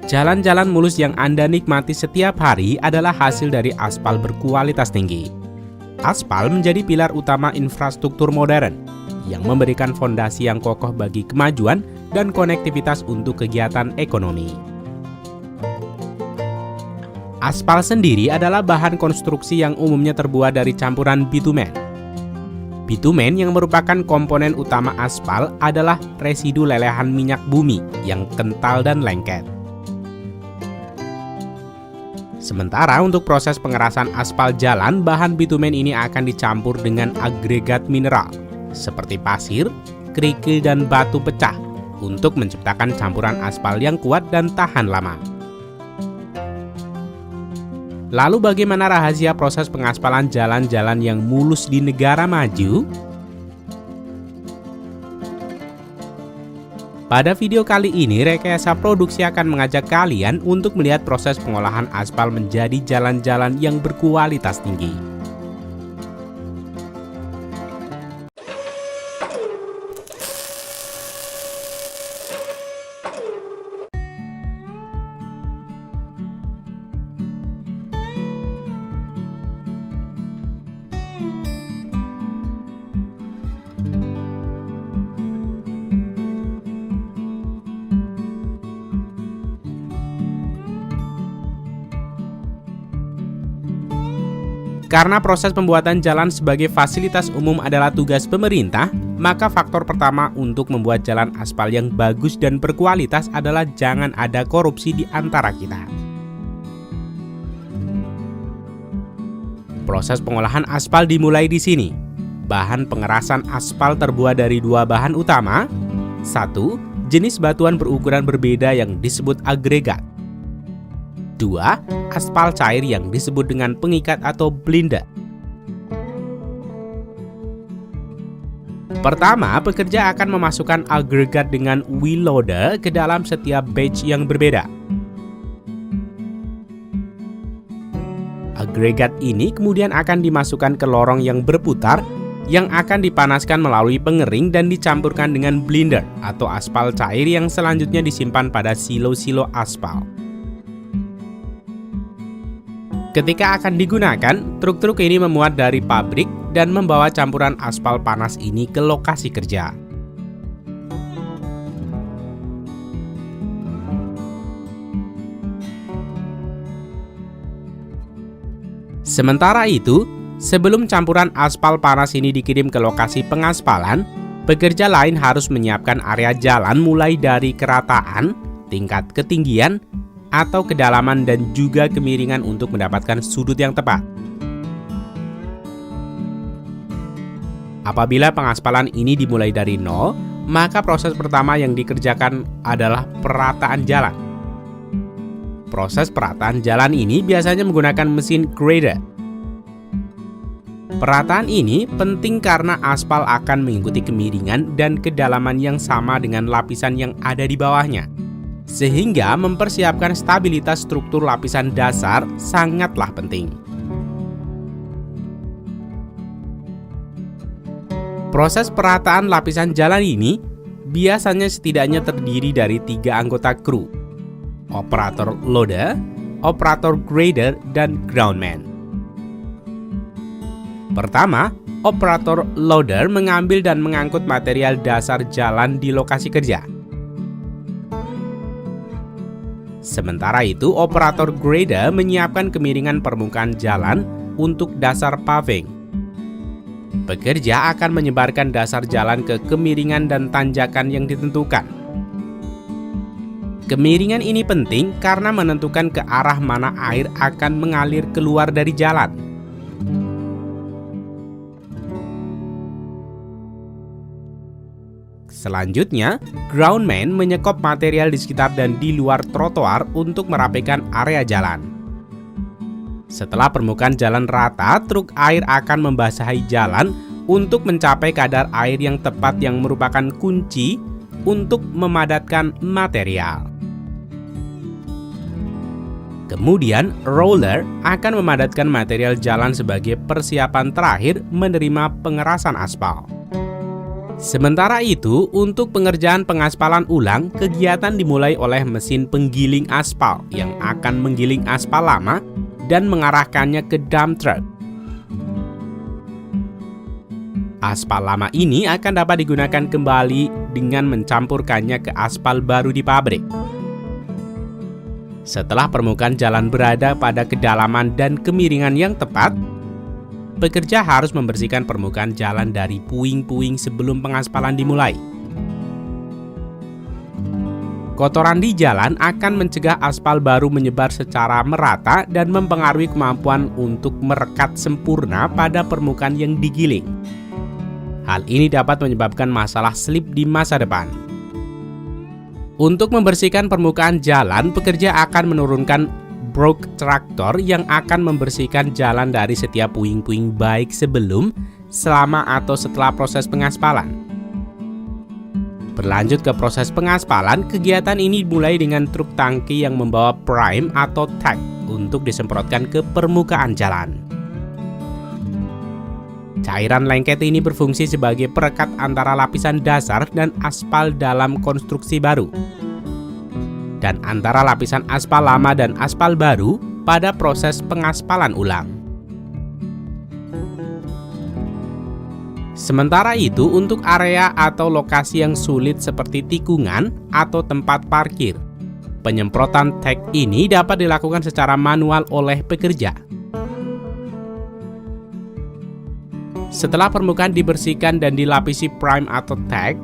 Jalan-jalan mulus yang Anda nikmati setiap hari adalah hasil dari aspal berkualitas tinggi. Aspal menjadi pilar utama infrastruktur modern yang memberikan fondasi yang kokoh bagi kemajuan dan konektivitas untuk kegiatan ekonomi. Aspal sendiri adalah bahan konstruksi yang umumnya terbuat dari campuran bitumen. Bitumen yang merupakan komponen utama aspal adalah residu lelehan minyak bumi yang kental dan lengket. Sementara untuk proses pengerasan aspal jalan, bahan bitumen ini akan dicampur dengan agregat mineral seperti pasir, kerikil, dan batu pecah untuk menciptakan campuran aspal yang kuat dan tahan lama. Lalu bagaimana rahasia proses pengaspalan jalan-jalan yang mulus di negara maju? Pada video kali ini, Rekayasa Produksi akan mengajak kalian untuk melihat proses pengolahan aspal menjadi jalan-jalan yang berkualitas tinggi. Karena proses pembuatan jalan sebagai fasilitas umum adalah tugas pemerintah, maka faktor pertama untuk membuat jalan aspal yang bagus dan berkualitas adalah jangan ada korupsi di antara kita. Proses pengolahan aspal dimulai di sini. Bahan pengerasan aspal terbuat dari dua bahan utama. 1. Jenis batuan berukuran berbeda yang disebut agregat. 2. Aspal cair yang disebut dengan pengikat atau blinder. Pertama, pekerja akan memasukkan agregat dengan wheel loader ke dalam setiap batch yang berbeda. Agregat ini kemudian akan dimasukkan ke lorong yang berputar yang akan dipanaskan melalui pengering dan dicampurkan dengan blinder atau aspal cair yang selanjutnya disimpan pada silo-silo aspal. Ketika akan digunakan, truk-truk ini memuat dari pabrik dan membawa campuran aspal panas ini ke lokasi kerja. Sementara itu, sebelum campuran aspal panas ini dikirim ke lokasi pengaspalan, pekerja lain harus menyiapkan area jalan mulai dari kerataan, tingkat ketinggian, atau kedalaman dan juga kemiringan untuk mendapatkan sudut yang tepat. Apabila pengaspalan ini dimulai dari nol, maka proses pertama yang dikerjakan adalah perataan jalan. Proses perataan jalan ini biasanya menggunakan mesin grader. Perataan ini penting karena aspal akan mengikuti kemiringan dan kedalaman yang sama dengan lapisan yang ada di bawahnya. Sehingga mempersiapkan stabilitas struktur lapisan dasar sangatlah penting. Proses perataan lapisan jalan ini biasanya setidaknya terdiri dari 3 anggota kru: operator loader, operator grader, dan groundman. Pertama, operator loader mengambil dan mengangkut material dasar jalan di lokasi kerja. Sementara itu, operator grader menyiapkan kemiringan permukaan jalan untuk dasar paving. Pekerja akan menyebarkan dasar jalan ke kemiringan dan tanjakan yang ditentukan. Kemiringan ini penting karena menentukan ke arah mana air akan mengalir keluar dari jalan. Selanjutnya, groundman menyekop material di sekitar dan di luar trotoar untuk merapikan area jalan. Setelah permukaan jalan rata, truk air akan membasahi jalan untuk mencapai kadar air yang tepat yang merupakan kunci untuk memadatkan material. Kemudian, roller akan memadatkan material jalan sebagai persiapan terakhir menerima pengerasan aspal. Sementara itu, untuk pengerjaan pengaspalan ulang, kegiatan dimulai oleh mesin penggiling aspal yang akan menggiling aspal lama dan mengarahkannya ke dump truck. Aspal lama ini akan dapat digunakan kembali dengan mencampurkannya ke aspal baru di pabrik. Setelah permukaan jalan berada pada kedalaman dan kemiringan yang tepat, pekerja harus membersihkan permukaan jalan dari puing-puing sebelum pengaspalan dimulai. Kotoran di jalan akan mencegah aspal baru menyebar secara merata dan mempengaruhi kemampuan untuk merekat sempurna pada permukaan yang digiling. Hal ini dapat menyebabkan masalah slip di masa depan. Untuk membersihkan permukaan jalan, pekerja akan menurunkan broke traktor yang akan membersihkan jalan dari setiap puing-puing baik sebelum, selama, atau setelah proses pengaspalan. Berlanjut ke proses pengaspalan, kegiatan ini dimulai dengan truk tangki yang membawa prime atau tack untuk disemprotkan ke permukaan jalan. Cairan lengket ini berfungsi sebagai perekat antara lapisan dasar dan aspal dalam konstruksi baru, dan antara lapisan aspal lama dan aspal baru pada proses pengaspalan ulang. Sementara itu, untuk area atau lokasi yang sulit seperti tikungan atau tempat parkir, penyemprotan tack ini dapat dilakukan secara manual oleh pekerja. Setelah permukaan dibersihkan dan dilapisi prime atau tack,